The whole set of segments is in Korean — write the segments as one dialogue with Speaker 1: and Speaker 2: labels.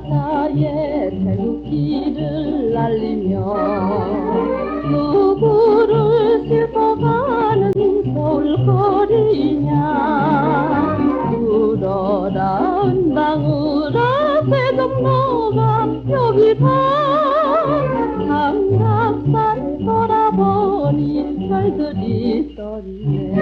Speaker 1: 바다에 태극기를 날리며 누구를 싣고가는 서울거리냐. 울어라 은방울아 세종로가 여기다. 삼각산 돌아보니 별들이 떠리네.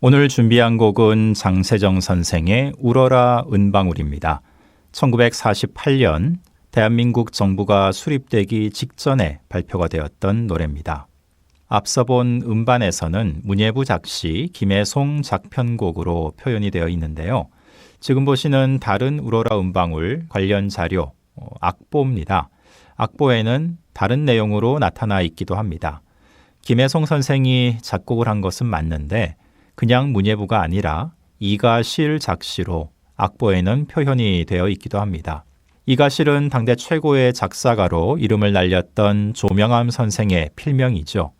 Speaker 2: 오늘 준비한 곡은 장세정 선생의 울어라 은방울입니다. 1948년 대한민국 정부가 수립되기 직전에 발표가 되었던 노래입니다. 앞서 본 음반에서는 문예부 작시 김혜송 작편곡으로 표현이 되어 있는데요. 지금 보시는 다른 울어라 은방울 관련 자료 악보입니다. 악보에는 다른 내용으로 나타나 있기도 합니다. 김혜송 선생이 작곡을 한 것은 맞는데 그냥 문예부가 아니라 이가실 작시로 악보에는 표현이 되어 있기도 합니다. 이가실은 당대 최고의 작사가로 이름을 날렸던 조명암 선생의 필명이죠.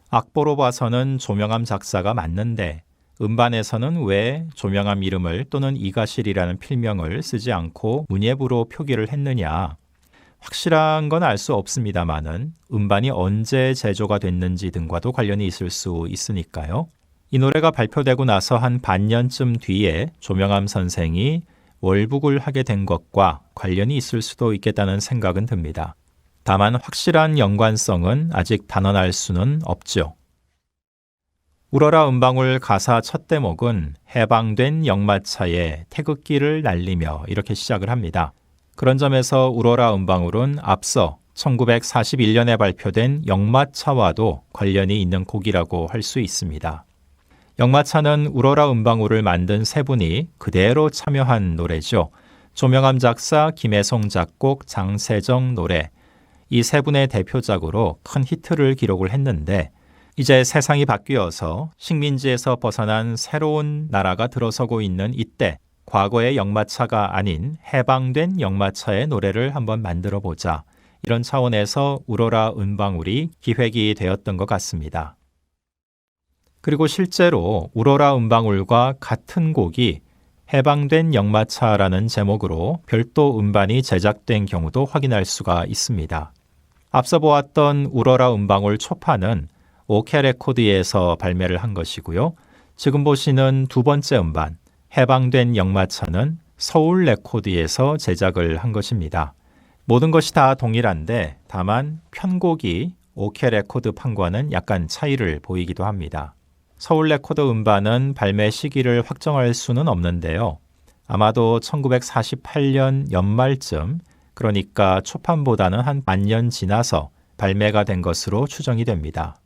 Speaker 2: 악보로 봐서는 조명암 작사가 맞는데 음반에서는 왜 조명암 이름을 또는 이가실이라는 필명을 쓰지 않고 문예부로 표기를 했느냐. 확실한 건 알 수 없습니다만은 음반이 언제 제조가 됐는지 등과도 관련이 있을 수 있으니까요. 이 노래가 발표되고 나서 한 반년쯤 뒤에 조명암 선생이 월북을 하게 된 것과 관련이 있을 수도 있겠다는 생각은 듭니다. 다만 확실한 연관성은 아직 단언할 수는 없죠. 울어라 은방울 가사 첫 대목은 해방된 역마차에 태극기를 날리며 이렇게 시작을 합니다. 그런 점에서 울어라 은방울은 앞서 1941년에 발표된 역마차와도 관련이 있는 곡이라고 할 수 있습니다. 역마차는 울어라 은방울을 만든 세 분이 그대로 참여한 노래죠. 조명암 작사, 김혜송 작곡, 장세정 노래. 이 세 분의 대표작으로 큰 히트를 기록을 했는데 이제 세상이 바뀌어서 식민지에서 벗어난 새로운 나라가 들어서고 있는 이때 과거의 역마차가 아닌 해방된 역마차의 노래를 한번 만들어 보자. 이런 차원에서 울어라 은방울이 기획이 되었던 것 같습니다. 그리고 실제로 울어라 은방울과 같은 곡이 해방된 역마차라는 제목으로 별도 음반이 제작된 경우도 확인할 수가 있습니다. 앞서 보았던 울어라 은방울 초판은 오케 레코드에서 발매를 한 것이고요. 지금 보시는 두 번째 음반 해방된 역마차는 서울 레코드에서 제작을 한 것입니다. 모든 것이 다 동일한데 다만 편곡이 오케 레코드 판과는 약간 차이를 보이기도 합니다. 서울 레코드 음반은 발매 시기를 확정할 수는 없는데요. 아마도 1948년 연말쯤, 그러니까 초판보다는 한 반년 지나서 발매가 된 것으로 추정이 됩니다.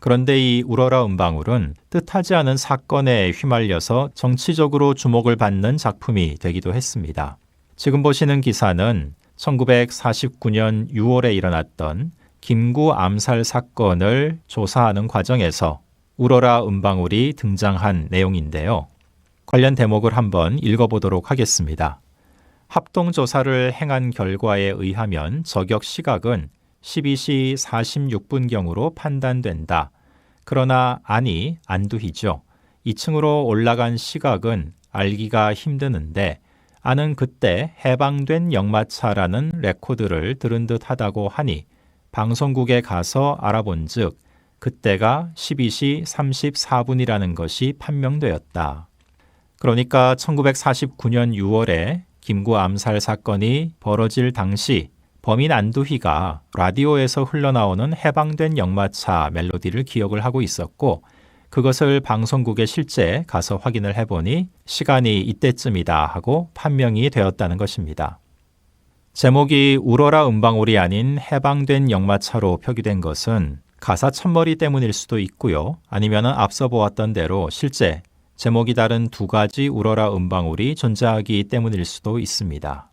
Speaker 2: 그런데 이 울어라 은방울은 뜻하지 않은 사건에 휘말려서 정치적으로 주목을 받는 작품이 되기도 했습니다. 지금 보시는 기사는 1949년 6월에 일어났던 김구 암살 사건을 조사하는 과정에서 울어라 은방울이 등장한 내용인데요. 관련 대목을 한번 읽어보도록 하겠습니다. 합동조사를 행한 결과에 의하면 저격 시각은 12시 46분경으로 판단된다. 그러나 안이 안두희죠. 2층으로 올라간 시각은 알기가 힘드는데 안은 그때 해방된 역마차라는 레코드를 들은 듯 하다고 하니 방송국에 가서 알아본 즉 그때가 12시 34분이라는 것이 판명되었다. 그러니까 1949년 6월에 김구 암살 사건이 벌어질 당시 범인 안두희가 라디오에서 흘러나오는 해방된 역마차 멜로디를 기억을 하고 있었고 그것을 방송국에 실제 가서 확인을 해보니 시간이 이때쯤이다 하고 판명이 되었다는 것입니다. 제목이 울어라 은방울이 아닌 해방된 역마차로 표기된 것은 가사 첫머리 때문일 수도 있고요. 아니면 앞서 보았던 대로 실제 제목이 다른 두 가지 울어라 은방울이 존재하기 때문일 수도 있습니다.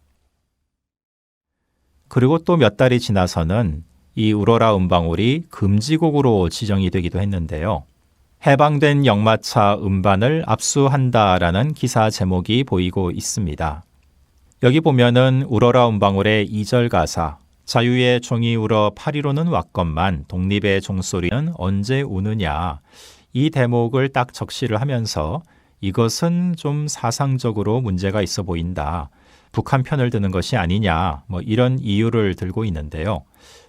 Speaker 2: 그리고 또 몇 달이 지나서는 이 울어라 은방울이 금지곡으로 지정이 되기도 했는데요. 해방된 역마차 음반을 압수한다라는 기사 제목이 보이고 있습니다. 여기 보면은 우러라 은방울의 2절 가사, 자유의 종이 울어 파리로는 왔건만 독립의 종소리는 언제 우느냐, 이 대목을 딱 적시를 하면서 이것은 좀 사상적으로 문제가 있어 보인다, 북한 편을 드는 것이 아니냐, 이런 이유를 들고 있는데요.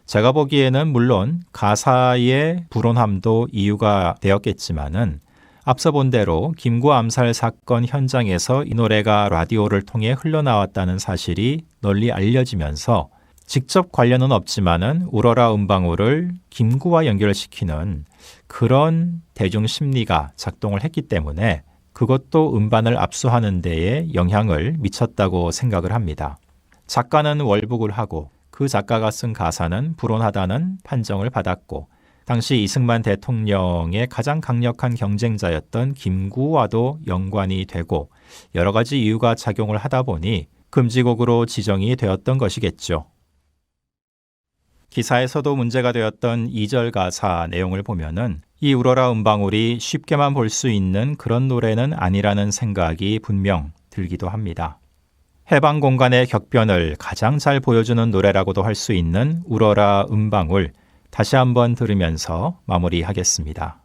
Speaker 2: 제가 보기에는 물론 가사의 불온함도 이유가 되었겠지만은 앞서 본 대로 김구 암살 사건 현장에서 이 노래가 라디오를 통해 흘러나왔다는 사실이 널리 알려지면서 직접 관련은 없지만은 우러라 은방울을 김구와 연결시키는 그런 대중 심리가 작동을 했기 때문에 그것도 음반을 압수하는 데에 영향을 미쳤다고 생각을 합니다. 작가는 월북을 하고 그 작가가 쓴 가사는 불온하다는 판정을 받았고 당시 이승만 대통령의 가장 강력한 경쟁자였던 김구와도 연관이 되고 여러 가지 이유가 작용을 하다 보니 금지곡으로 지정이 되었던 것이겠죠. 기사에서도 문제가 되었던 2절 가사 내용을 보면은 이 우러라 은방울이 쉽게만 볼 수 있는 그런 노래는 아니라는 생각이 분명 들기도 합니다. 해방 공간의 격변을 가장 잘 보여주는 노래라고도 할 수 있는 우러라 은방울, 다시 한번 들으면서 마무리하겠습니다.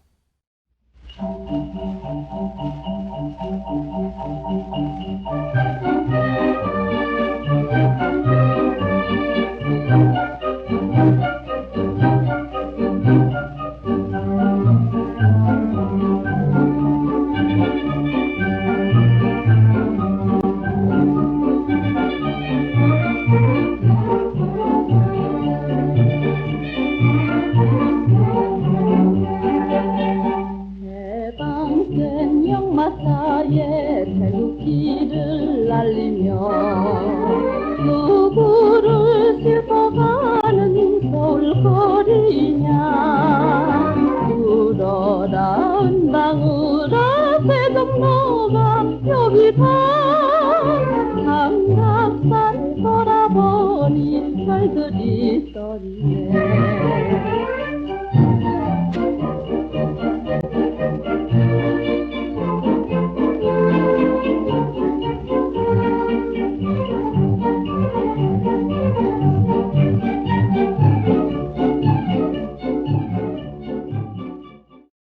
Speaker 1: 해방된 역마차에 태극기를 날리며 누구를 싣고가는 서울거리냐. 우러라 은방울아 세종로가 여기다 삼각산 돌아보니 별들이 떠리네.